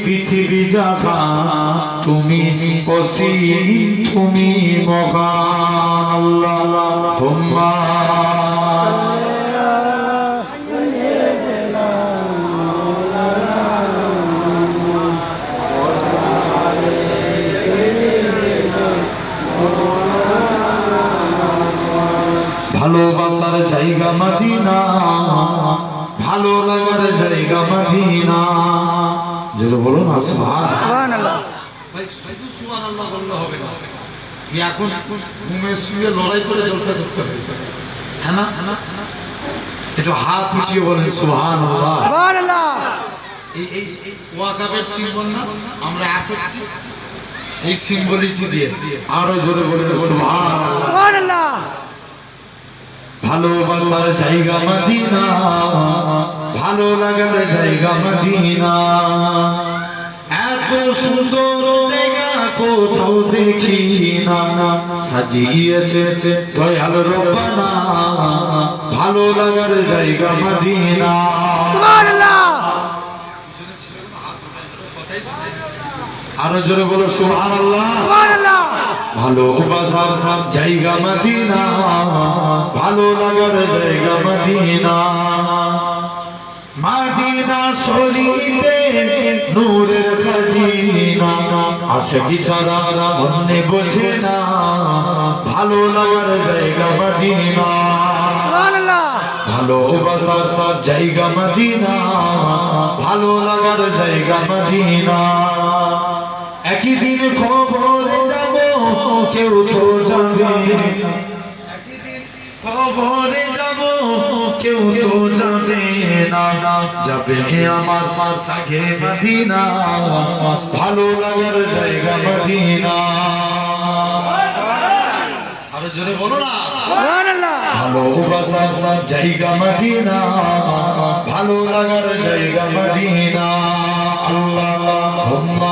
পৃথিবী জাগা তুমি অসীম তুমি মহান আল্লাহুম্মা ভালোবাসার জায়গা মদিনা, ভালো লাগার জায়গা মদিনা। যেটা বলো না সুবহানাল্লাহ। ভাই শুধু সুবহানাল্লাহ বললে হবে না, এখন ঘুমে শুয়ে লড়াই করে জলসা করতে হবে, হ্যাঁ না? একটু হাত উঠিয়ে বলেন সুবহানাল্লাহ সুবহানাল্লাহ। এই ওয়াকাবের সিম্বল না, আমরা এক হচ্ছি এই সিম্বলিটি দিয়ে। আরো জোরে বলেন সুবহানাল্লাহ সুবহানাল্লাহ। ভালোবাসার জায়গা মদিনা, ভালো লাগার জায়গা মদিনা। এত সুন্দর জায়গা কোথাও দেখি না, সাজিয়েছে দয়াল রব্বানা, ভালো লাগার জায়গা মদিনা। সুবহানাল্লাহ। আরো জোরে বলো সুবহানাল্লাহ সুবহানাল্লাহ। ভালোবাসার জায়গা মদিনা, ভালো লাগার জায়গা মদিনা। মদিনা শরীফে নূরের খাজিনা, আশিকি ছাড়া মনে বোঝে না, ভালো লাগার জায়গা মদিনা। সুবহানাল্লাহ। ভালোবাসার জায়গা মদিনা, ভালো লাগার জায়গা মদিনা। একই দিন খবরে যাব কেউ তো যাবে, খবরে যাব কেউ তো যাবে না, যাবে আমার পাশে মদিনা, ভালো লাগার জায়গা মদিনা। আরো জোরে বলো না সুবহানাল্লাহ। ভালোবাসার জায়গা মদিনা, ভালো লাগার জায়গা মদিনা। আল্লাহুম্মা